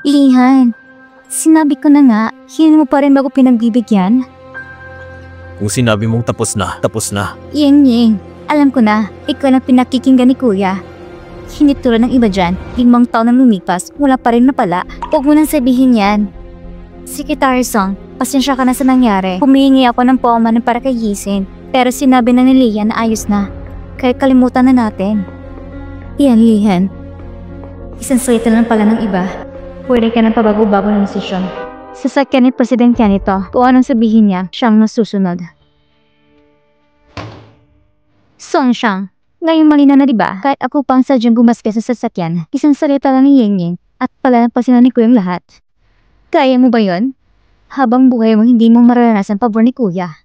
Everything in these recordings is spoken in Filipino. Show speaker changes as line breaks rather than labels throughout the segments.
Lihan, sinabi ko na nga, hindi mo pa rin bago pinagbibigyan.
Kung sinabi mong tapos na, tapos na.
Ying, alam ko na, ikaw lang pinakikinggan ni Kuya. Hindi tulad ng iba dyan, 5 taon na lumipas, wala pa rin na pala. Huwag mo nang sabihin yan. Secretary Song, pasensya ka na sa nangyari. Humihingi ako ng paumanan para kay Yisin, pero sinabi na ni Lihan na ayos na. Kaya kalimutan na natin. Yan, Lihan. Isang salita lang pala ng iba. Pwede ka nang pabago-bago ng desisyon. Sasakyan ni President yan ito. Kung anong sabihin niya, siyang nasusunod. Song Shang, ngayon malina na diba? Kahit ako pang sadyang gumastos sa sasakyan, isang salita lang ni Ying at palalampasin na ni Kuya ang lahat. Kaya mo ba yon? Habang buhay mo hindi mo mararanasan pabor ni Kuya.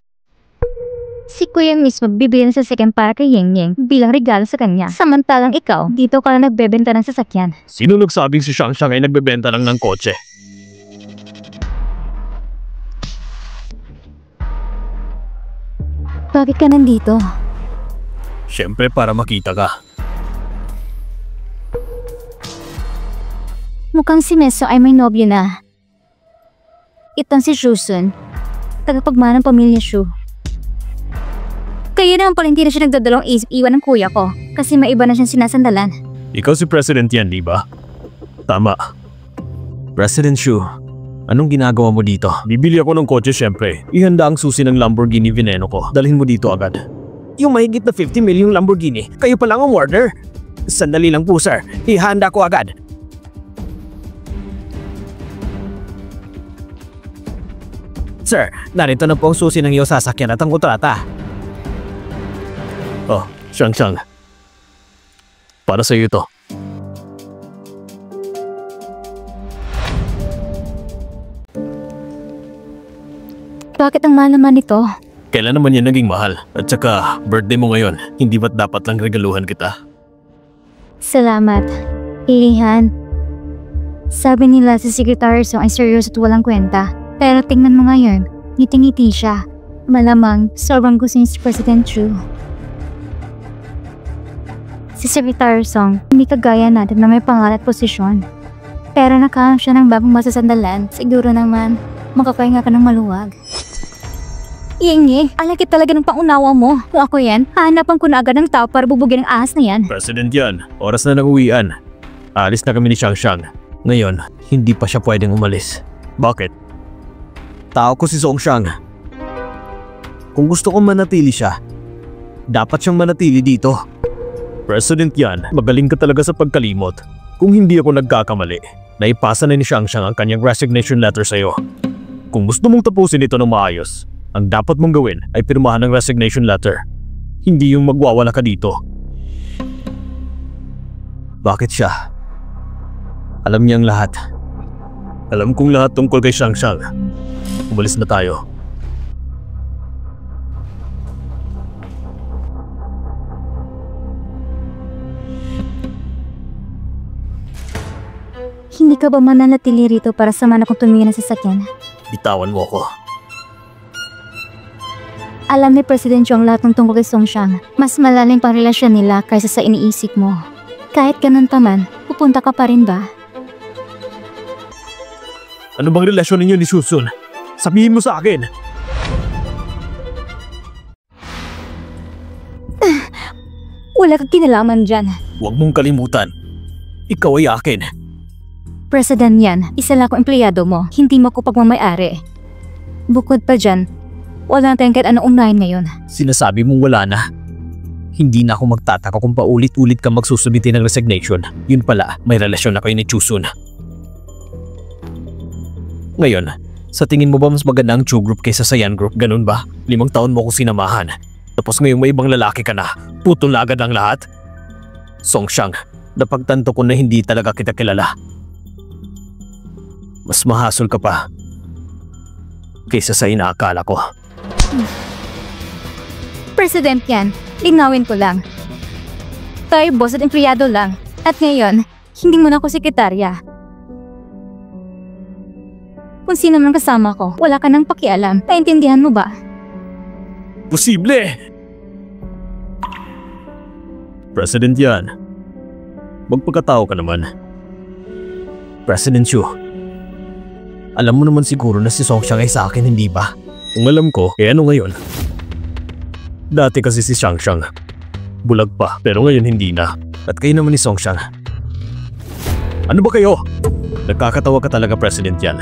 Si Kuya mismo bibili ng sasakyan para kay Ying bilang regalo sa kanya. Samantalang ikaw, dito ka lang nagbebenta ng sasakyan.
Sino nagsabing si Shang Shang ay nagbebenta lang ng kotse?
Bakit ka nandito?
Siyempre para makita ka.
Mukhang si Meso ay may nobyo na. Itong si Shusun, tagapagmana ng pamilya Shu. Kaya naman pala hindi na siya nagdadalawang isip iwan ng kuya ko kasi may iba na siyang sinasandalan.
Ikaw si President yan, di ba? Tama. President Shu, anong ginagawa mo dito? Bibili ako ng kotse siyempre. Ihanda ang susi ng Lamborghini Veneno ko. Dalhin mo dito agad. Yung mahigit na 50 milyong Lamborghini, kayo pa lang ang order. Sandali lang po sir, ihanda ko agad. Sir, narito na po ang susi ng iyong sasakyan at ang kontrata. Oh, Shang Shang. Para sa iyo ito.
Bakit ang mahal naman ito?
Kailan naman yan naging mahal? At saka, birthday mo ngayon. Hindi ba't dapat lang regaluhan kita?
Salamat. Ilihan. Sabi nila si Secretary Song ay seryoso at walang kwenta. Pero tingnan mo ngayon, ngiti-ngiti siya. Malamang, sobrang gusto niya si President Chu. Si Secretary Song, hindi kagaya natin na may pangalan at posisyon. Pero nakahanap siya ng bagong masasandalan, siguro naman, makakahinga ka ng maluwag. Ying, alaki talaga ng pangunawa mo. Kung ako yan, hahanapan ko na agad ng tao para bubugin ang ahas na yan.
President yan, oras na nag-uwian. Alis na kami ni Shang Shang. Ngayon, hindi pa siya pwedeng umalis. Bakit? Tao ko si Song Shang. Kung gusto kong manatili siya, dapat siyang manatili dito. President yan, magaling ka talaga sa pagkalimot. Kung hindi ako nagkakamali, naipasa na ni Shang Shang ang kanyang resignation letter sa'yo. Kung gusto mong tapusin ito ng maayos, ang dapat mong gawin ay pirmahan ng resignation letter. Hindi yung magwawala ka dito. Bakit siya? Alam niyang lahat. Alam kong lahat tungkol kay Shang Shang. Umalis na tayo.
Hindi ka ba mananatili rito para samahan akong tumingin ng sasakyan?
Bitawan mo ako.
Alam ni President Chu ang lahat ng tungkol kay Song Shang. Mas malalim pang relasyon nila kaysa sa iniisip mo. Kahit ganun pa man, pupunta ka pa rin ba?
Ano bang relasyon ninyo ni Shusun? Sabihin mo sa akin!
Wala kang kinalaman dyan.
Huwag mong kalimutan. Ikaw ay akin.
President yan, isa lang akong empleyado mo. Hindi mo ko pagmamayari. Bukod pa dyan, wala tayong kahit anong unahin ngayon.
Sinasabi mong wala na. Hindi na ako magtataka kung paulit-ulit ka magsusubiti ng resignation. Yun pala, may relasyon na kayo ni Chusun. Ngayon, sa tingin mo ba mas maganda ang Chu Group kaysa sa Yan Group? Ganun ba? 5 taon mo akong sinamahan. Tapos ngayon may ibang lalaki ka na. Putol na agad ang lahat. Song Shang, napagtanto ko na hindi talaga kita kilala. Mas mahasol ka pa kaysa sa inaakala ko.
President yan, linawin ko lang. Tayo boss at empleyado lang. At ngayon, hindi mo na ako sekretarya. Kung sino man kasama ko, wala ka nang pakialam. Naintindihan mo ba?
Posible! President yan. Magpagkatao ka naman. President Chu, Alam mo naman siguro na si Songxiang ay sa akin, hindi ba? Kung alam ko, ano ngayon? Dati kasi si Xiangxiang bulag pa, pero ngayon hindi na. At kayo naman ni Songxiang. Ano ba kayo? Nagkakatawa ka talaga, President yan.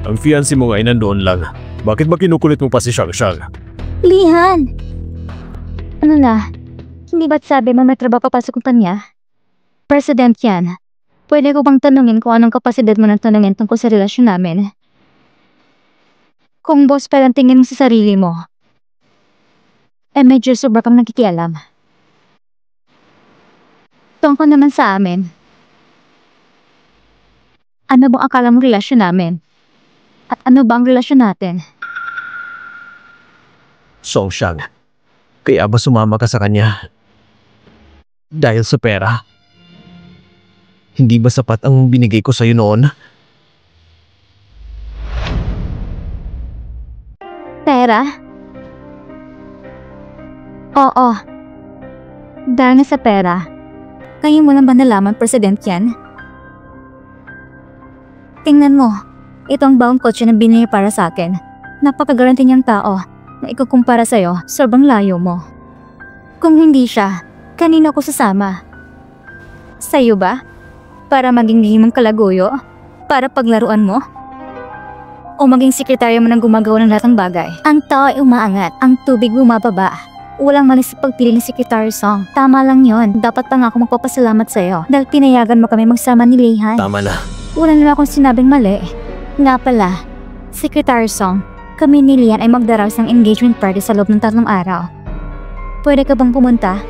Ang fiancé mo ay nandoon lang. Bakit ba kinukulit mo pa si Xiangxiang?
Lihan! Ano na? Hindi ba't sabi mo may trabaho papasok pa niya? President yan. Pwede ko bang tanungin kung anong kapasidad mo ng tanungin tungkol sa relasyon namin? Kung boss pa lang tingin mo sa sarili mo, medyo sobra kang nakikialam. Tungkol naman sa amin. Ano bang akala mong relasyon namin? At ano ba ang relasyon natin?
Songxiang, kaya ba sumama ka sa kanya? Dahil sa pera? Hindi ba sapat ang binigay ko sa'yo noon?
Pera? Oo. Dahil na sa pera. Ngayon mo lang ba nalaman, President yan? Tingnan mo. Ito ang bagong kotse na binili para sa akin. Napakagaranti niyang tao na ikukumpara sa'yo, sobrang layo mo. Kung hindi siya, kanino ako sasama? Sa'yo ba? Para maging lihimang kalaguyo? Para paglaruan mo? O maging sekretaryo mo nang gumagawa ng lahat ng bagay? Ang tao ay umaangat, ang tubig bumababa. Walang mali sa pagpili ng Secretary Song. Tama lang yon. Dapat pa nga ako magpapasalamat sa'yo dahil pinayagan mo kami magsama ni Lihan.
Tama na.
Wala na akong sinabing mali. Nga pala, Secretary Song, kami ni Lihan ay magdaraos ng engagement party sa loob ng 3 araw. Pwede ka bang pumunta?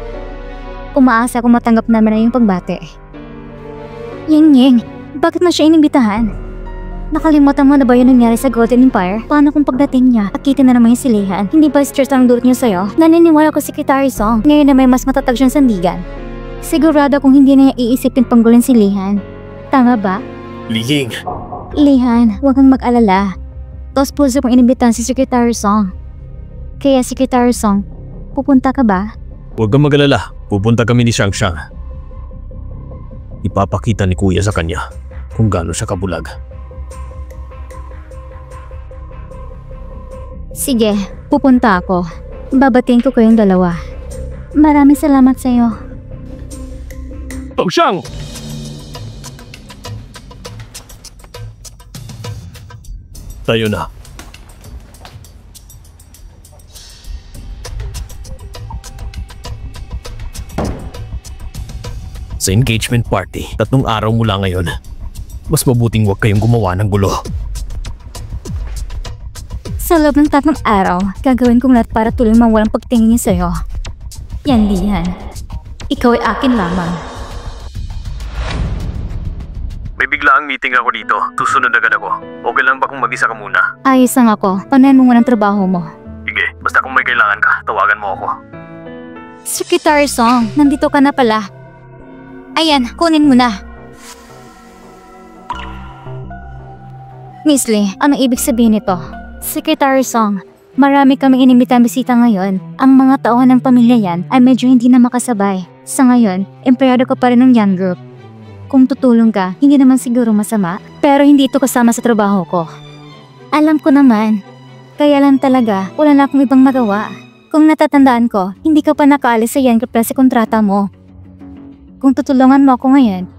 Umaasa kung matanggap namin na yung pagbati. Ying, bakit mo siya inimbitahan? Nakalimutan mo na ba yun nangyari sa Golden Empire? Paano kung pagdating niya, akitin na naman yung silihan? Hindi ba stress ang dulot niya sa'yo? Naniniwala ko si Secretary Song, ngayon na may mas matatag siyang sandigan. Sigurado kung hindi na niya iisipin panggulin si Lihan. Tama ba?
Lihing!
Lihan, huwag kang mag-alala. Tos puso kong inimbitahan si Secretary Song. Kaya Secretary Song, pupunta ka ba?
Huwag kang mag-alala. Pupunta kami ni Xiangxiang. Ipapakita ni Kuya sa kanya kung gaano siya kabulag.
Sige, pupunta ako. Babatiin ko kayong dalawa. Maraming salamat sa'yo.
Xiang! Tayo na. Sa engagement party, 3 araw mula ngayon. Mas mabuting huwag kayong gumawa ng gulo.
Sa loob ng 3 araw, gagawin kong lahat para tuloy walang pagtingin niya sa'yo. Yan, Lihan. Ikaw ay akin lamang.
May biglaang meeting ako dito. Susunod agad ako. Okay lang ba kung mag-isa ka muna?
Ayos lang ako. Panayan mo muna ang trabaho mo.
Sige, basta kung may kailangan ka, tawagan mo ako.
Secretary Song, nandito ka na pala. Ayan, kunin mo na. Miss Lee, ano ibig sabihin nito? Secretary Song, marami kaming inimbitang bisita ngayon. Ang mga tauhan ng pamilya yan ay medyo hindi na makasabay. Sa ngayon, empleyado ka pa rin ng Yan Group. Kung tutulong ka, hindi naman siguro masama, pero hindi ito kasama sa trabaho ko. Alam ko naman. Kaya lang talaga, wala na akong ibang magawa. Kung natatandaan ko, hindi ka pa nakaalis sa Yan Group sa kontrata mo. Kung tutulungan mo ako ngayon,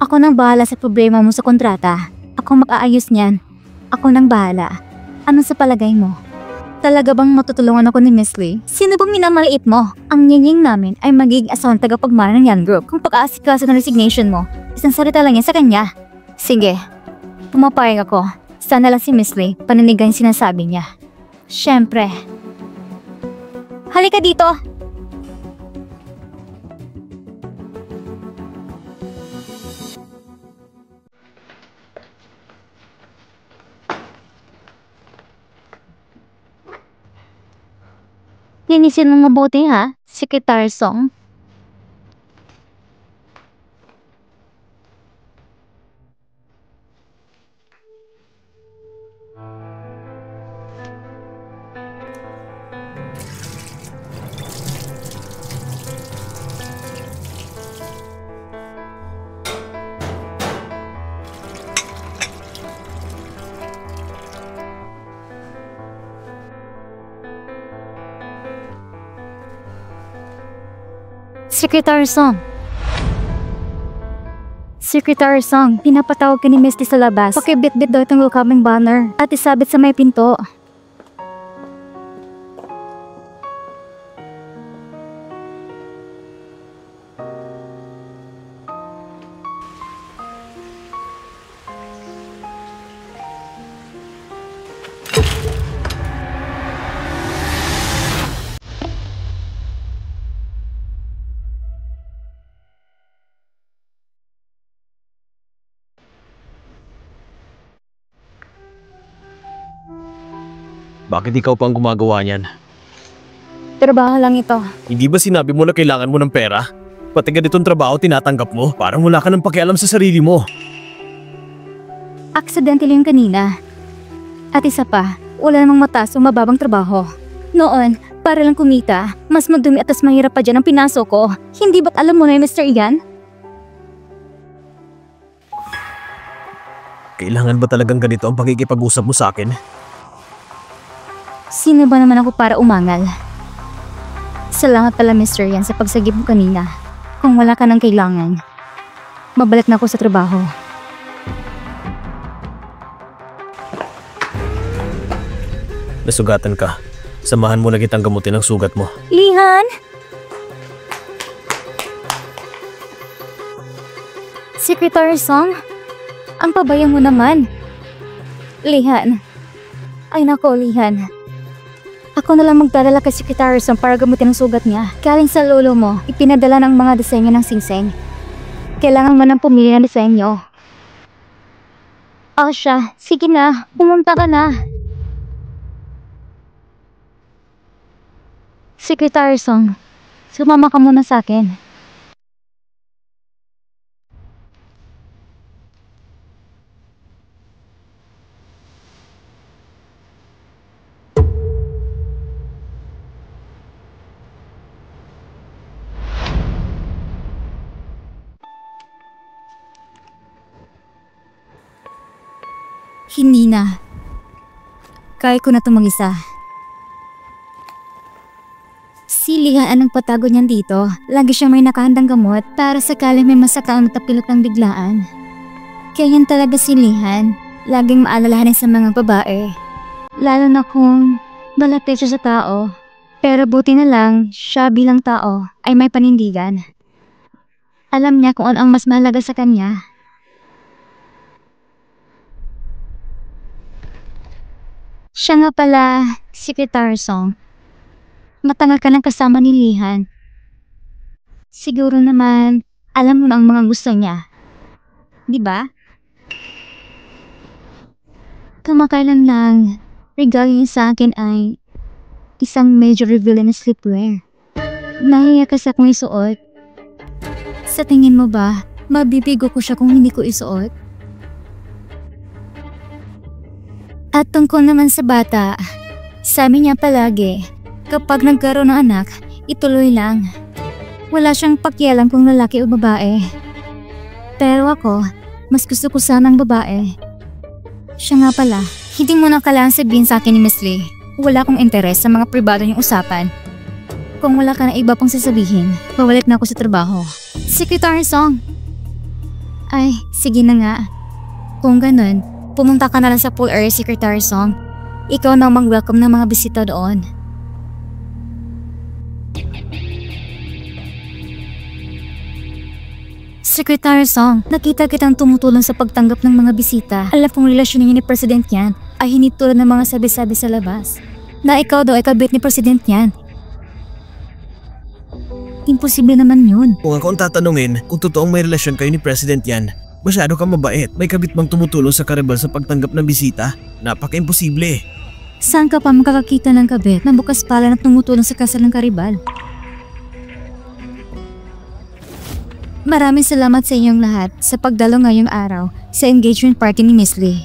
ako nang bahala sa problema mo sa kontrata. Ako mag-aayos niyan. Ako nang bahala. Ano sa palagay mo? Talaga bang matutulungan ako ni Miss Lee? Sino bang minamaliit mo? Ang nying namin ay magiging asawang tagapagmana ng Yan Group. Kung pag-aasikaso ng resignation mo, isang salita lang yan sa kanya. Sige, pumapayag ako. Sana lang si Miss Lee paninigan yung sinasabi niya. Siyempre. Halika dito! Linisin mo mabuti ha, Secretary Song. Secretary Song. Secretary Song, pinapatawag ka ni Misty sa labas. Pakibit-bit daw itong welcoming banner at isabit sa may pinto.
Bakit ikaw pa ang gumagawa niyan?
Trabaho lang ito.
Hindi ba sinabi mo na kailangan mo ng pera? Pati ganitong trabaho tinatanggap mo? Parang wala ka ng pakialam sa sarili mo.
Aksidente lang kanina. At isa pa, wala namang mataas o mababang trabaho. Noon, para lang kumita, mas magdumi at mas mahirap pa dyan ang pinasok ko. Hindi ba't alam mo na Mr. Ian?
Kailangan ba talagang ganito ang pakikipag-usap mo sa akin?
Sino ba naman ako para umangal? Salamat pala Mr. Ian sa pagsagip mo kanina. Kung wala ka ng kailangan, mabalik na ako sa trabaho.
Nasugatan ka. Samahan mo na kitang gamutin ang sugat mo.
Lihan! Secretary Song? Ang pabayang mo naman. Lihan. Ay nako, Lihan. Ako na lang magdadala kay Secretary Song para gamutin ang sugat niya. Galing sa lolo mo, ipinadala ng mga disenyo ng singseng. Kailangan mo nang pumili ng disenyo. O siya, sige na, pumunta ka na. Secretary Song, sumama ka muna sa akin. Hindi na. Kaya ko na itong mag-isa. Si Lihaan ang patago niyan dito. Lagi siyang may nakahandang gamot para sakali may masakta ang matapilok ng biglaan. Kaya yan talaga si Lihan. Laging maalalahanin sa mga babae. Lalo na kung malapit siya sa tao. Pero buti na lang, siya bilang tao ay may panindigan. Alam niya kung ano ang mas mahalaga sa kanya. Siya nga pala, Secretary Song. Matagal ka nang kasama ni Lihan. Siguro naman, alam mo na ang mga gusto niya. Di ba? Kamakailan lang, regalo niya sa akin ay isang medyo revealing na sleepwear. Nahiya kasi akong isuot. Sa tingin mo ba, mabibigo ko siya kung hindi ko isuot? At tungkol naman sa bata, sabi niya palagi, kapag nagkaroon ng anak, ituloy lang. Wala siyang pakialam kung lalaki o babae. Pero ako, mas gusto ko sanang babae. Siya nga pala, hindi mo na kailangan sabihin sa akin ni Miss Lee. Wala akong interes sa mga pribado niyong usapan. Kung wala ka na iba pang sasabihin, babalik na ako sa trabaho. Secretary Song! Ay, sige na nga. Kung ganun, pumunta ka na lang sa pool area, Secretary Song. Ikaw na mag-welcome ng mga bisita doon. Secretary Song, nakita kitang tumutulong sa pagtanggap ng mga bisita. Alam kong relasyon niyo ni President yan ay hindi tulad ng mga sabi-sabi sa labas. Na ikaw daw ay kabit ni President yan. Imposible naman yun.
Kung ako ang tatanungin, kung totoong may relasyon kayo ni President yan, masyado kang mabait. May kabit bang tumutulong sa karibal sa pagtanggap ng bisita? Napaka-imposible.
Saan ka pa makakakita ng kabit na bukas pala na tumutulong sa kasal ng karibal? Maraming salamat sa inyong lahat sa pagdalo ngayong araw sa engagement party ni Miss Lee.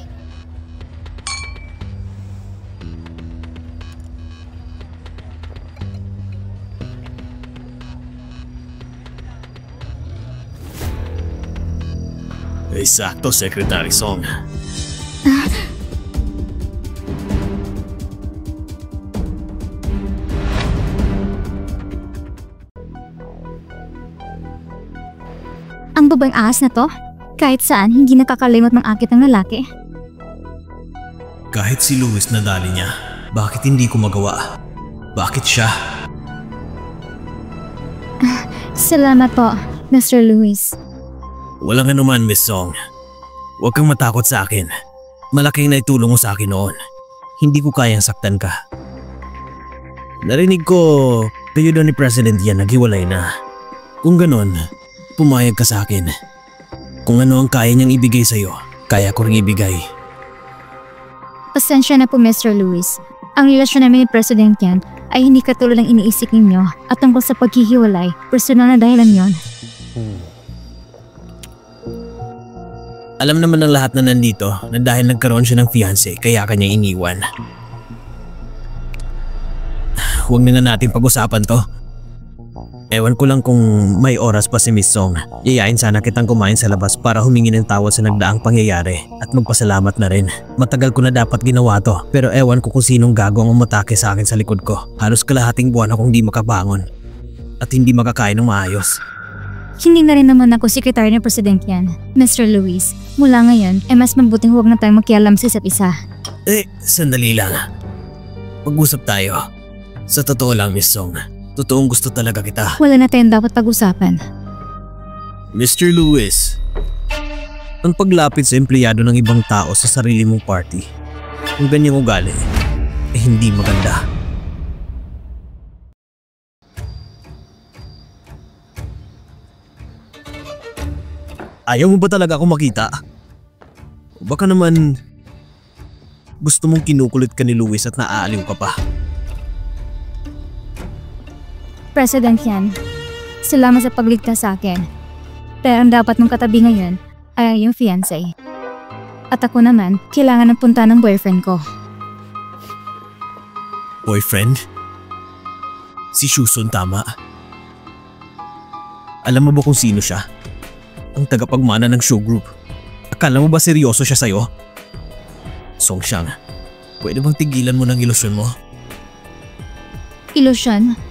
Eksakto, Secretary Song.
Ang babaeng ahas na to? Kahit saan, hindi nakakalimot ng akit ng lalaki.
Kahit si Luis nadali niya, bakit hindi ko magawa? Bakit siya?
Salamat po, Mr. Luis.
Walang anuman, Miss Song. Huwag kang matakot sa akin. Malaking naitulong mo sa akin noon. Hindi ko kayang saktan ka. Narinig ko, kayo daw ni President Yan naghiwalay na. Kung ganon, pumayag ka sa akin. Kung ano ang kaya niyang ibigay sa'yo, kaya ko rin ibigay.
Pasensya na po, Mr. Luis. Ang relasyon namin ni President Yan ay hindi katulad ng iniisip ninyo at tungkol sa paghihiwalay, personal na dahilan yon.
Alam naman ng lahat na nandito na dahil nagkaroon siya ng fiancé kaya kanya iniwan. Huwag na natin pag-usapan to. Ewan ko lang kung may oras pa si Miss Song. Yayain sana kitang kumain sa labas para humingi ng tawad sa nagdaang pangyayari at magpasalamat na rin. Matagal ko na dapat ginawa to pero ewan ko kung sinong gago ang umatake sa akin sa likod ko. Halos kalahating buwan akong di makabangon at hindi makakain ng maayos.
Hindi na rin naman ako sekretary ng President Yan, Mr. Luis. Mula ngayon, mas mabuting huwag na tayong makialam sa isa't isa.
Sandali lang. Pag-usap tayo. Sa totoo lang, Miss Song. Totoong gusto talaga kita.
Wala na tayong dapat pag-usapan.
Mr. Luis, ang paglapit sa empleyado ng ibang tao sa sarili mong party, kung ganyang ugali, hindi maganda. Ayaw mo ba talaga ako makita? O baka naman gusto mong kinukulit ka ni Luis at naaaliw ka pa?
President Yan, salamat sa pagligtas sa akin. Pero ang dapat mong katabi ngayon ay yung fiancé. At ako naman, kailangan ng punta ng boyfriend ko.
Boyfriend? Si Shusun, tama. Alam mo ba kung sino siya? Ang tagapagmana ng show group. Akala mo ba seryoso siya sa'yo? Songxiang, pwede bang tigilan mo ng ilusyon mo?
Ilusyon?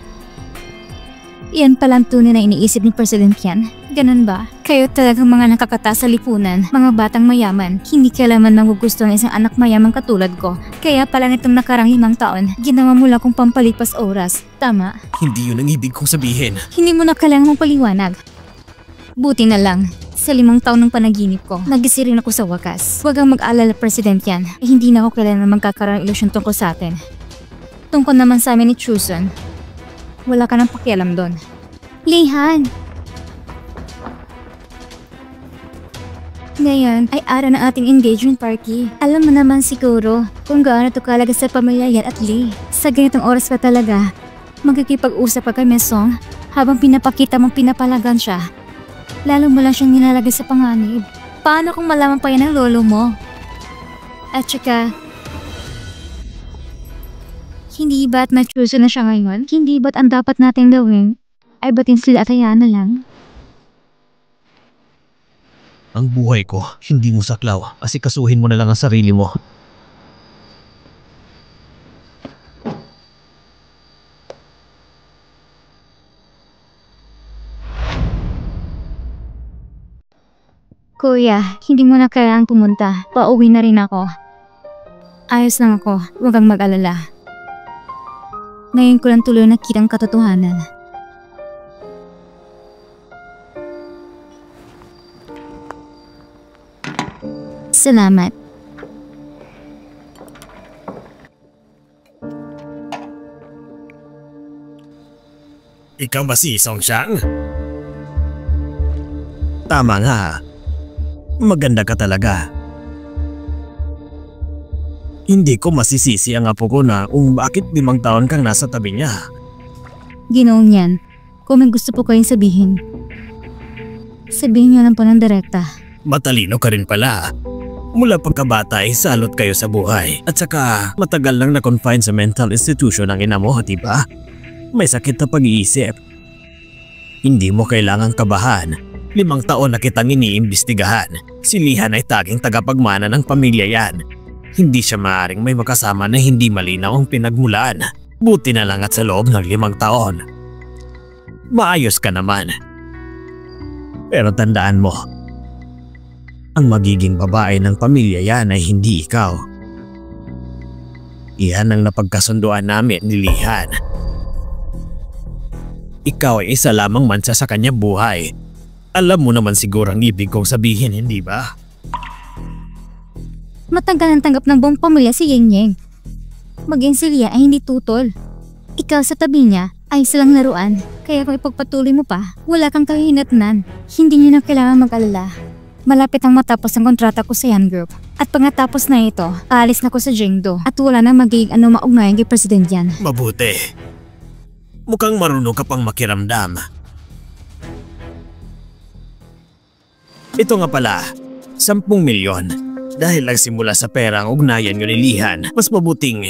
Yan palang tunay na iniisip ni President Yan. Ganun ba? Kayo talagang mga nakakataas sa lipunan, mga batang mayaman. Hindi kailangan magugusto ng isang anak mayamang katulad ko. Kaya pala nitong nakarang 5 taon, ginawa mo lang kong pampalipas oras. Tama?
Hindi yun ang ibig kong sabihin.
Hindi mo na kailangan mong paliwanag. Buti na lang, sa 5 taon ng panaginip ko, nagising rin ako sa wakas. Huwag kang mag-alala, President Yan. Hindi na ako kailangan magkakaroon ng ilusyon tungkol sa atin. Tungkol naman sa amin ni Chuson, wala ka nang pakialam doon. Lihan! Ngayon ay araw ng ating engagement party. Alam mo naman siguro kung gaano ito kalaga sa pamilya Yan at Lee. Sa ganitong oras pa talaga, magkikipag-usap ka kay Mesong habang pinapakita mong pinapalagan siya. Lalo mo lang siyang nilalagay sa panganib. Paano kung malaman pa yan ng lolo mo? At saka, hindi ba't machuso na siya ngayon? Hindi ba't ang dapat natin gawin ay batin sila at hayaan na lang?
Ang buhay ko, hindi mo saklaw. Asikasuhin mo na lang ang sarili mo.
Kuya, hindi mo na kailangang pumunta. Pauwi na rin ako. Ayos lang ako, huwag kang mag-alala. Ngayon ko lang tuloy nakitang katotohanan. Salamat.
Ikaw ba si Songxiang? Tama nga. Maganda ka talaga. Hindi ko masisisi ang apo ko na kung bakit 5 taon kang nasa tabi niya.
Ginoong yan. Kung may gusto po kayong sabihin, sabihin niyo lang po ng direkta.
Matalino ka rin pala. Mula pagkabata ay salot kayo sa buhay. At saka matagal lang na-confine sa mental institution ang ina mo, diba? May sakit na pag-iisip. Hindi mo kailangang kabahan. 5 taon na kitang iniimbestigahan. Si Lihan ay taging tagapagmana ng pamilya Yan. Hindi siya maaaring may makasama na hindi malinaw ang pinagmulan. Buti na lang at sa loob ng 5 taon. Maayos ka naman. Pero tandaan mo, ang magiging babae ng pamilya yan ay hindi ikaw. Iyan ang napagkasunduan namin ni Lihan. Ikaw ay isa lamang mansa sa kanyang buhay. Alam mo naman siguro ang ibig kong sabihin, hindi ba?
Matanggal ang tanggap ng buong pamilya si Yeng Yeng. Maging si Lia ay hindi tutol. Ikaw sa tabi niya ay silang laruan. Kaya kung ipagpatuloy mo pa, wala kang kahihinatnan. Hindi niyo na kailangan mag-alala. Malapit ang matapos ang kontrata ko sa Yan Group. At pagkatapos na ito, aalis na ko sa Jingdo. At wala na magiging maugnayan kay President Yan.
Mabuti. Mukhang marunong ka pang makiramdam. Ito nga pala, 10 milyon. Dahil nagsimula sa pera ang ugnayan nyo ni Lihan, mas mabuting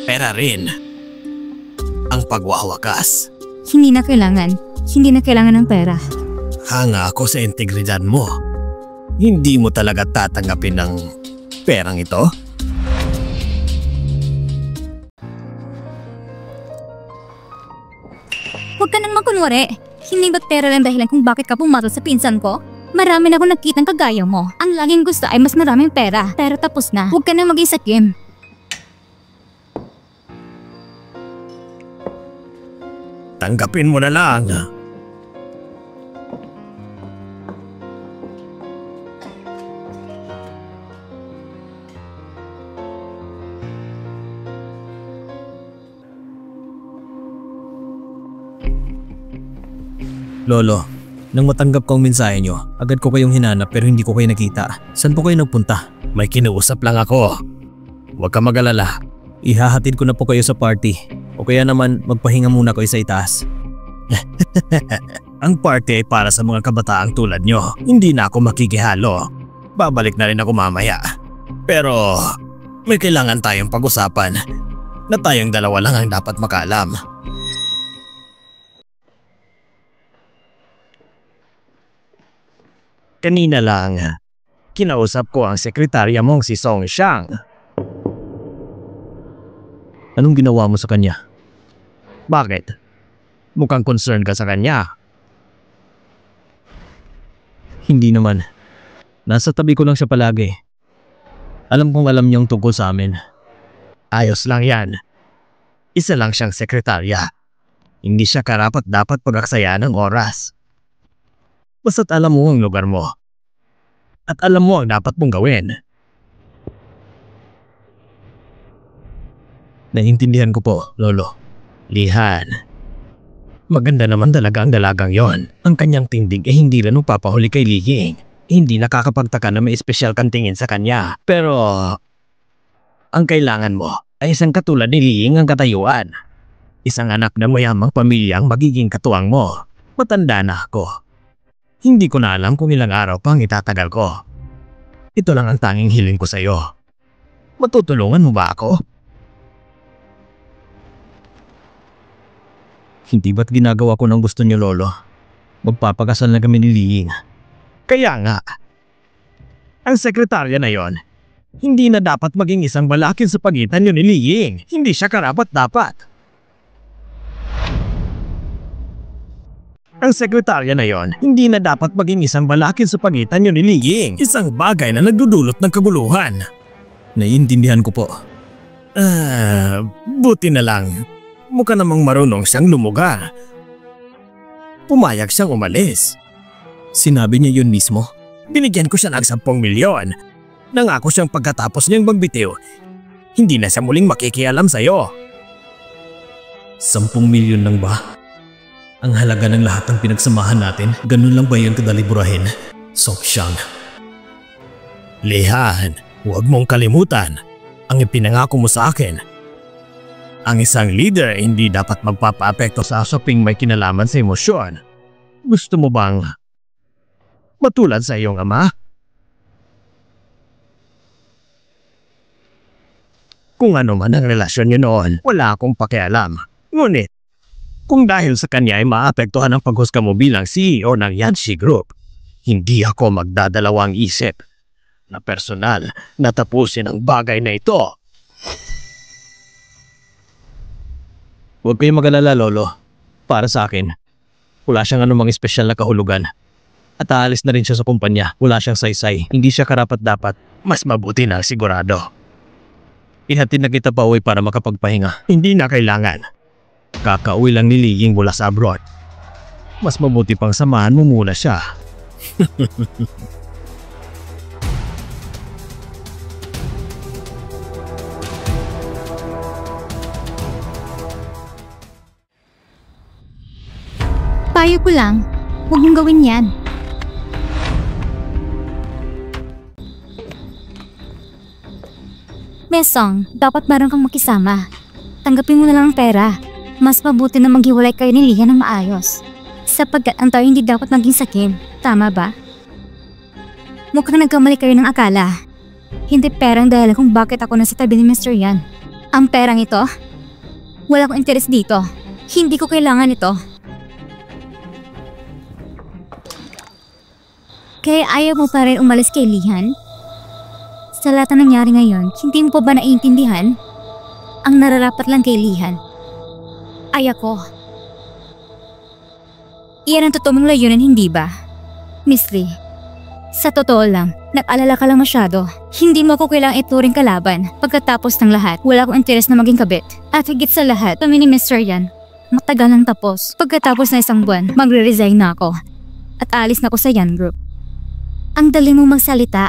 pera rin ang pagwawakas.
Hindi na kailangan. Hindi na kailangan ng pera.
Hanga ako sa integridad mo. Hindi mo talaga tatanggapin ng perang ito?
Huwag ka nang magkunwari. Hindi ba't pera lang dahilan kung bakit ka pumatol sa pinsan ko? Marami na akong nakitang kagaya mo. Ang laging gusto ay mas maraming pera. Pero tapos na. Huwag ka nang mag-isakim.
Tanggapin mo na lang. Lolo, nang matanggap ko ang mensahe nyo, agad ko kayong hinanap pero hindi ko kayo nakita. Saan po kayo nagpunta? May kinausap lang ako. Huwag ka mag-alala. Ihahatid ko na po kayo sa party. O kaya naman magpahinga muna kayo sa itaas. Ang party ay para sa mga kabataang tulad nyo. Hindi na ako makikihalo. Babalik na rin ako mamaya. Pero may kailangan tayong pag-usapan na tayong dalawa lang ang dapat makaalam. Kanina lang, kinausap ko ang sekretarya mong si Song Xiang. Anong ginawa mo sa kanya? Bakit? Mukhang concerned ka sa kanya. Hindi naman. Nasa tabi ko lang siya palagi. Alam kong alam niyang tungkol sa amin. Ayos lang yan. Isa lang siyang sekretarya. Hindi siya karapat-dapat pag-aksaya ng oras. Basta't alam mo ang lugar mo. At alam mo ang dapat mong gawin. Naiintindihan ko po, Lolo. Lihan. Maganda naman talaga ang dalagang yon. Ang kanyang tindig ay hindi rin magpapahuli kay Li Ying. Hindi nakakapagtaka na may espesyal kang tingin sa kanya. Pero ang kailangan mo ay isang katulad ni Li Ying ang katayuan. Isang anak ng mayamang pamilya ang magiging katuwang mo. Matanda na ako. Hindi ko na alam kung ilang araw pang itatagal ko. Ito lang ang tanging hiling ko sa iyo. Matutulungan mo ba ako? Hindi ba't ginagawa ko ng gusto niyo, Lolo? Magpapakasal na kami ni Ling. Kaya nga. Ang sekretarya na yon, hindi na dapat maging isang balakin sa pagitan niyo ni Ling. Hindi siya karapat-dapat. Ang sekretarya na yon, hindi na dapat maging isang balakin sa pagitan niyo ni Li Ying. Isang bagay na nagdudulot ng kaguluhan. Naiintindihan ko po. Buti na lang. Mukha namang marunong siyang lumugar. Pumayag siyang umalis. Sinabi niya yun mismo. Binigyan ko siya ng 10 milyon. Nangako siyang pagkatapos niyang magbitiw, hindi na siya muling makikialam sa'yo. 10 milyon lang ba? Ang halaga ng lahat ng pinagsamahan natin, ganun lang ba yun kadali burahin? Song Xiang. Lihan, huwag mong kalimutan ang ipinangako mo sa akin. Ang isang leader hindi dapat magpapaapekto sa usaping may kinalaman sa emosyon. Gusto mo bang matulad sa iyong ama? Kung ano man ang relasyon niyo noon, wala akong pakialam. Ngunit, kung dahil sa kanya ay maapektuhan ang paghusga mo bilang CEO ng Yanxi Group, hindi ako magdadalawang isip na personal na tapusin ang bagay na ito. Huwag kayong mag-alala, Lolo. Para sa akin, wala siyang anumang espesyal na kahulugan. At aalis na rin siya sa kumpanya. Wala siyang saysay. Hindi siya karapat-dapat. Mas mabuti na sigurado. Ihatid na kita pa uwi para makapagpahinga. Hindi na kailangan. Kakauwi lang ni Liying mula sa abroad. Mas mabuti pang samahan mo muna siya.
Payo ko lang, huwag mong gawin yan. Mesong, dapat meron kang makisama. Tanggapin mo na lang ang pera. Mas mabuti na maghiwalay kayo ni Lian ng maayos. Sapagkat ang tao hindi dapat maging sakim. Tama ba? Mukhang nagkamali kayo ng akala. Hindi perang dahil kung bakit ako nasa tabi ni Mr. Yan. Ang perang ito? Wala akong interes dito. Hindi ko kailangan ito. Kaya ayaw mo pa rin umalis kay Lian? Sa lahat na nangyari ngayon, hindi mo pa ba naiintindihan? Ang nararapat lang kay Lian ay ako. Iyan ang totoo mong layunin, hindi ba? Miss Lee, sa totoo lang, nag-alala ka lang masyado. Hindi mo ako kailangang ituring kalaban. Pagkatapos ng lahat, wala akong interes na maging kabit. At higit sa lahat, kami ni Mr. Yan, matagal nang tapos. Pagkatapos na isang buwan, magre-resign na ako. At alis na ako sa Yan Group. Ang dali mong magsalita.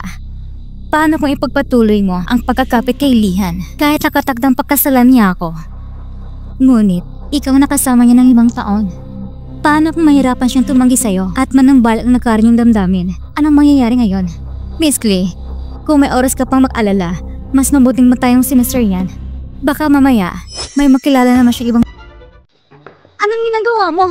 Paano kung ipagpatuloy mo ang pagkakapit kay Lian kahit nakatagdang pagkasalan niya ako? Ngunit, ikaw nakasama niya ng 5 taon. Paano kung mahirapan siyang tumanggi sa'yo at manambal ang nakarin yung damdamin? Anong mangyayari ngayon? Miss Lee, kung may oras ka pang mag-alala, mas mabuting matayong si Mr. Yan. Baka mamaya, may makilala naman siya ibang... Anong ginagawa mo?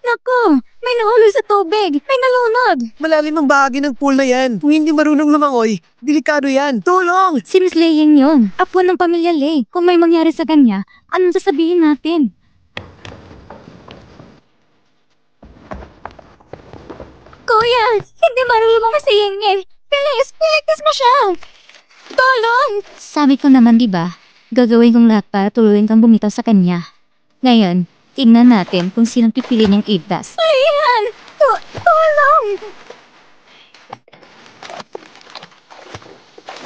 Naku, may nahulog sa tubig. May nalunod.
Malalim ang bahagi ng pool na yan. Kung hindi marunong lumangoy, delikado yan. Tulong!
Si Miss Laying yun. Apo ng pamilya Lay. Kung may mangyari sa kanya, anong sasabihin natin? Kuya, hindi marunong si Yingin. Please, please mo siya. Tulong! Sabi ko naman, diba? Gagawin kong lahat para tuluyan kang bumitaw sa kanya. Ngayon, tingnan natin kung sinong pipili niyang igtas. Ayan! Tulong!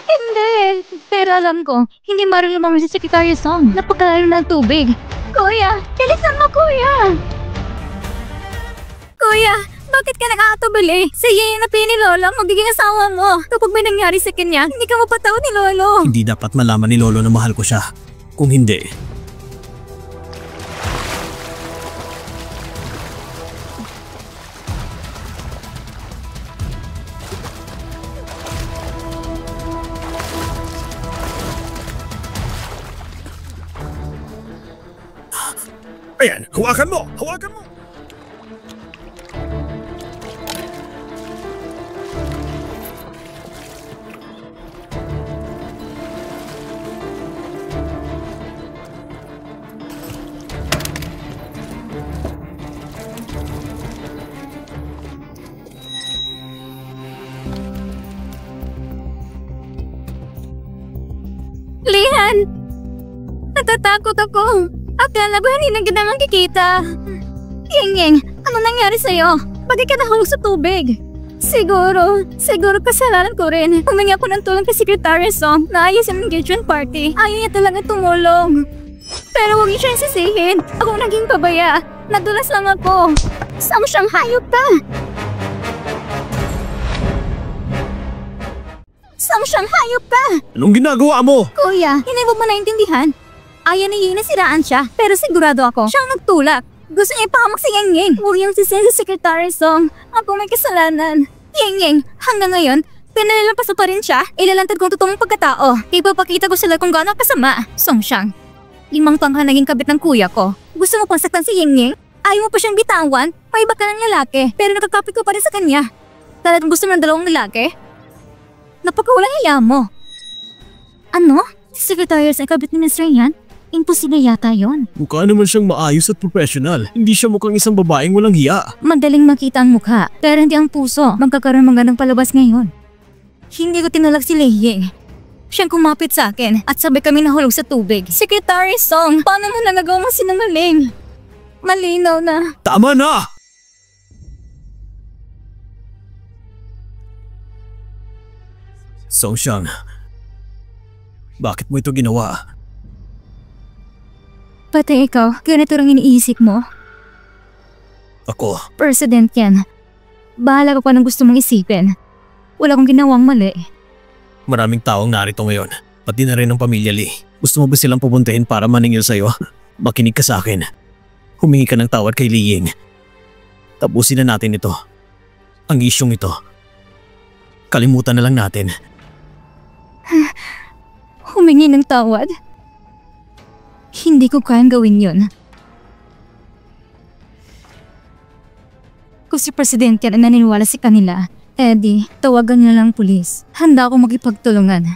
Hindi! Pero alam ko, hindi marunong naman si Secretary Song. Napagkalalo ng tubig. Kuya! Bilisan mo, kuya! Kuya! Bakit ka nakakatubili? Si Yaya na ni Lolo ang magiging asawa mo. Kapag may nangyari sa kanya, hindi ka mapatawad ni Lolo.
Hindi dapat malaman ni Lolo na mahal ko siya. Kung hindi, ayan, hawakan mo! Hawakan mo!
Lian! Natatakot ako. Akala ba hindi na kita makikita? Ying, ano nangyari sa'yo? Bakit ka nahulog sa tubig? Siguro kasalanan ko rin. Humingi ako ng tulong kay Secretary Song na ayos ang engagement party. Ayaw niya talaga tumulong. Pero huwag niyo siyang sisihin. Ako naging pabaya. Nadulas lang ako. Siyang hayop ka. Siyang hayop ka.
Anong ginagawa mo?
Kuya, hindi mo ba naintindihan? Ayaw na yun na siraan siya, pero sigurado ako, siyang nagtulak. Gusto niya ipahamak si Ying. Huwag yung sisihin sa Secretary Song. Ako may kasalanan. Ying, hanggang ngayon, pinalalampas pa rin siya. Ilalantad kong totoong pagkatao. Ipapakita ko sila kung gaano kasama. Songsyang, 5 taon ka naging kabit ng kuya ko. Gusto mo pang saktan si Ying? Ayaw mo pa siyang bitawan? May iba ka ng lalaki, pero nakakapit ko pa rin sa kanya. Talagang gusto mo ng 2 lalaki? Napakawalang hiya mo. Ano? Si Secretary Song kabit ni Mr. Yan? Imposible yata yon.
Mukha naman siyang maayos at professional. Hindi siya mukhang isang babaeng walang hiya.
Madaling makita ang mukha, pero hindi ang puso. Magkakaroon magandang palabas ngayon. Hindi ko tinulak si Lei. Siyang kumapit sa akin at sabay kami nahulog sa tubig. Secretary Song, paano mo nagagawa mong sinungaling? Malinaw na.
Tama na! Songxiang, bakit mo ito ginawa?
Pati ikaw, ganito lang iniisip mo?
Ako,
President yan. Bahala ka pa ng gusto mong isipin. Wala akong ginawang mali.
maraming taong narito ngayon, pati na rin ang pamilya Lee. Gusto mo ba silang pupuntahin para maningil sa'yo? Makinig ka sa akin. Humingi ka ng tawad kay Li Ying. Tapusin na natin ito. Ang isyong ito. Kalimutan na lang natin.
Humingi ng tawad? Hindi ko kayang gawin yun. Kung si President yan ang naniniwala sa kanila, Eddie, tawagan niyo lang pulis. Handa ako magipagtulungan.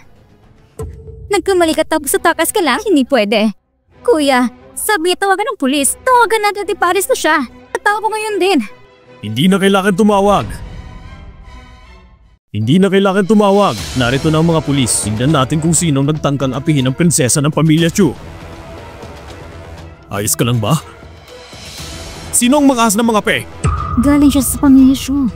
Nagkamali ka tapos takas ka lang? Hindi pwede. Kuya, sabi niya tawagan ng pulis. Tawagan natin at iparis na siya. At ako ngayon din.
Hindi na kailangan tumawag. Hindi na kailangan tumawag. Narito na ang mga pulis. Tingnan natin kung sinong nagtangkang apihin ang prinsesa ng pamilya Chu. Ayos ka lang ba? Sino ang mangas ng mga pe?
Galing siya sa pamilya Shu.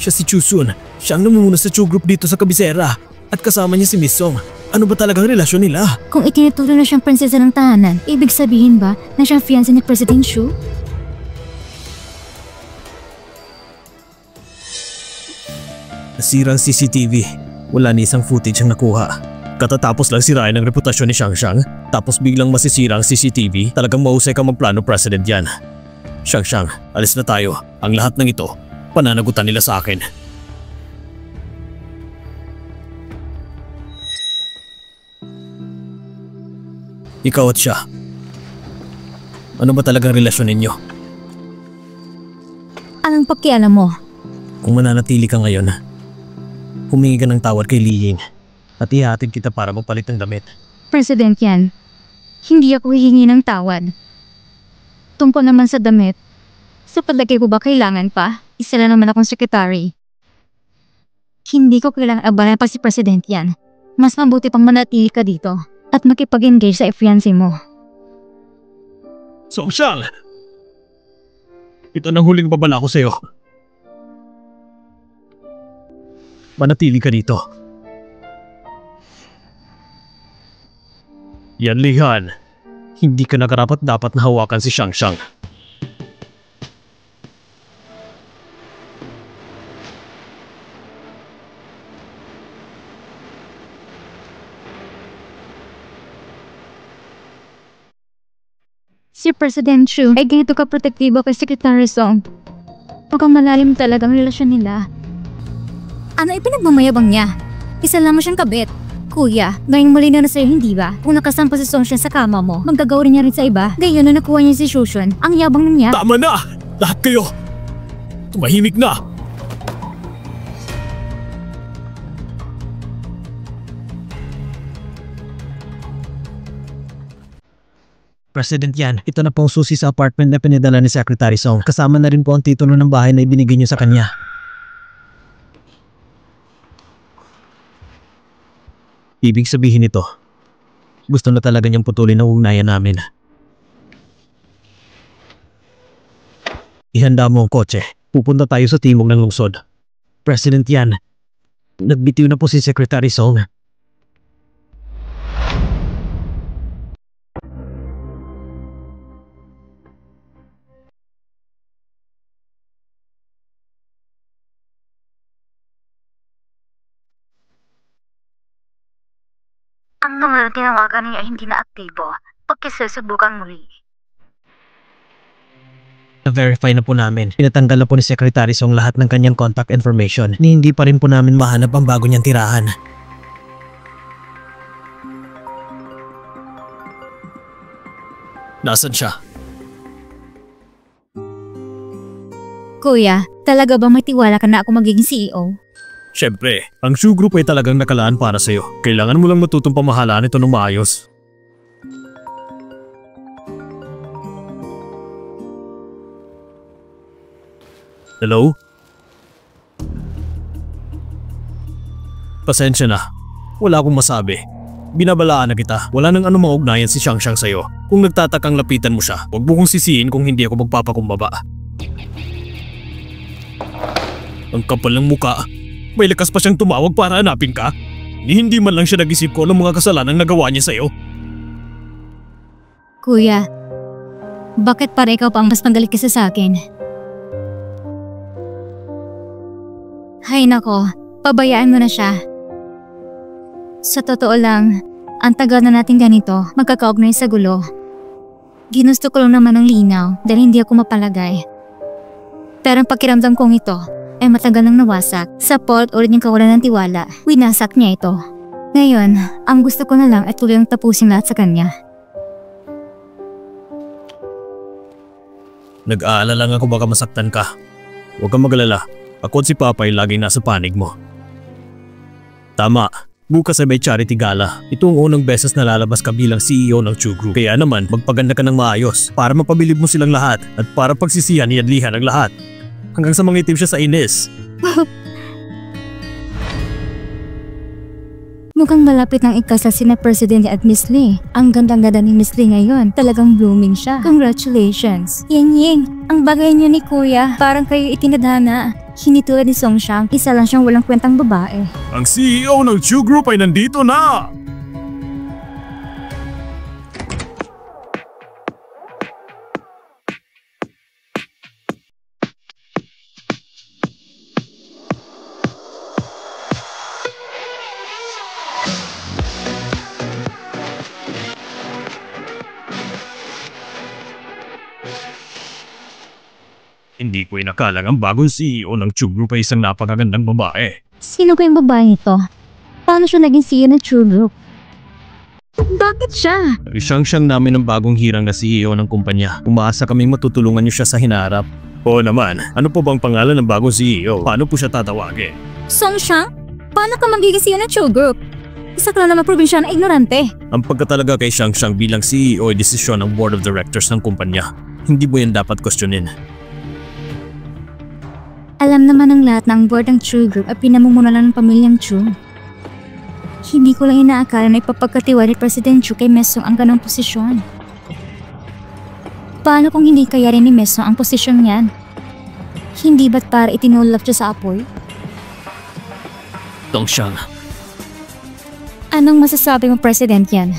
Siya si Chu Sun. Siya ang namumuno sa Chu Group dito sa kabisera. At kasama niya si Miss Song. Ano ba talagang relasyon nila?
Kung itinuturo na siyang prinsesa ng tahanan, ibig sabihin ba na siyang fiancé ni President Shu?
Nasira ang CCTV. Wala ni isang footage ang nakuha. Katatapos lang sirain ang reputasyon ni Xiangxiang, tapos biglang masisira ang CCTV, talagang mahusay kang magplano, President yan. Xiangxiang, alis na tayo. Ang lahat ng ito, pananagutan nila sa akin. Ikaw at siya. Ano ba talagang relasyon ninyo?
Anong pakialam mo?
Kung mananatili ka ngayon, humingi ka ng tawad kay Li Ying at ihatid kita para magpalit ng damit.
President yan. Hindi ako hihingi ng tawad. Tungkol naman sa damit, sa palagay ko ba kailangan pa? Isa lang naman akong secretary. Hindi ko kailangan abala pa si President yan. Mas mabuti pang manatili ka dito at makipag-engage sa fiancé mo.
Songxiang! Ito nang huling babala ko sa'yo. Manatili ka dito. Yan Lihan, hindi ka nakarapat dapat na hawakan si Xiangxiang.
Si President Shu ay ganito ka-protektibo kay Secretary Song. Mukhang malalim talagang relasyon nila. Ano ipinagmamayabang niya? Isa lamang siyang kabit. Kuya, gayong malinaw na sa'yo hindi ba? Kung nakasampa si Songxiang sa kama mo, maggagawa rin niya rin sa iba. Gayon na nakuha niya si Shushun, ang yabang na niya.
Tama na! Lahat kayo! Tumahimik na! President yan, ito na po ang susi sa apartment na pinadala ni Secretary Song. Kasama na rin po ang titulo ng bahay na ibinigay niyo sa kanya. Ibig sabihin nito, gusto na talaga niyang putulin ang ugnayan namin. Ihanda mo ang kotse. Pupunta tayo sa timog ng lungsod. President yan, nagbitiw na po si Secretary Song.
Ang mga tinawagan niya hindi na aktibo. Pagkisasubukan muli.
Na-verify na po namin. Pinatanggal na po ni Secretary Song lahat ng kanyang contact information. Ni hindi pa rin po namin mahanap ang bago niyang tirahan. Nasaan siya?
Kuya, talaga ba may tiwala ka na ako magiging CEO?
Siyempre, ang Shu Group ay talagang nakalaan para sa'yo. Kailangan mo lang matutong pamahalaan ito ng maayos. Hello? Pasensya na. Wala akong masabi. Binabalaan na kita. Wala nang anumang ugnayan si Xiangxiang sa'yo. Kung nagtatakang lapitan mo siya, huwag mo kong sisihin kung hindi ako magpapakumbaba. Ang kapal ng muka. May lakas pa siyang tumawag para hanapin ka. Hindi man lang siya nag-isip ko ng mga kasalanang nagawa niya sa'yo.
Kuya, bakit para ikaw pa ang mas magalit kaysa sa akin? Hay nako, pabayaan mo na siya. Sa totoo lang, ang tagal na natin ganito, magkakaugnay sa gulo. Ginusto ko lang naman ng linaw dahil hindi ako mapalagay. Pero ang pakiramdam kong ito ay matagal nang nawasak. Sa fault o rin yung kawalan ng tiwala, winasak niya ito. Ngayon, ang gusto ko na lang ay tuluyang tapusin lahat sa kanya.
Nag-aalala lang ako baka masaktan ka. Huwag kang magalala. Ako at si Papa ay laging nasa panig mo. Tama. Bukas ay may charity gala. Ito ang unang beses na lalabas ka bilang CEO ng Chu Group. Kaya naman, magpaganda ka ng maayos para mapabilib mo silang lahat at para pagsisihan iadlihan ang lahat. Hanggang sa mangitim siya sa inis.
Mukhang malapit ng ikasal sina President at Miss Lee. Ang gandang-ganda ni Miss Lee ngayon. Talagang blooming siya. Congratulations. Ying, ang bagay niyo ni Kuya. Parang kayo itinadhana. Hindi tulad ni Song Xiang, isa lang siyang walang kwentang babae.
Ang CEO ng Chu Group ay nandito na! Hindi ko inakalang ang bagong CEO ng Chu Group ay isang napakagandang babae.
Sino ba yung babae ito? Paano siya naging CEO ng True Group? Bakit siya?
Siyang namin ng bagong hirang na CEO ng kumpanya. Umaasa kaming matutulungan niyo siya sa hinaharap. Oo naman, ano po bang pangalan ng bagong CEO? Paano po siya tatawagin?
Song Xiang? Paano ka magiging CEO ng True Group? Isa ka lang naman probinsya na ignorante.
Ang pagkatalaga kay Xiang bilang CEO ay desisyon ng Board of Directors ng kumpanya. Hindi mo yan dapat questionin.
Alam naman ng lahat ng board ng True Group at pinamumuno lang ng pamilyang Chu. Hindi ko lang inaakala na ipapagkatiwala ni President Chu kay Mesong ang ganong posisyon. Paano kung hindi kaya rin ni Mesong ang posisyon niyan? Hindi ba't para itinulak siya sa apoy?
Tong Xiang.
Anong masasabi mo, President yan?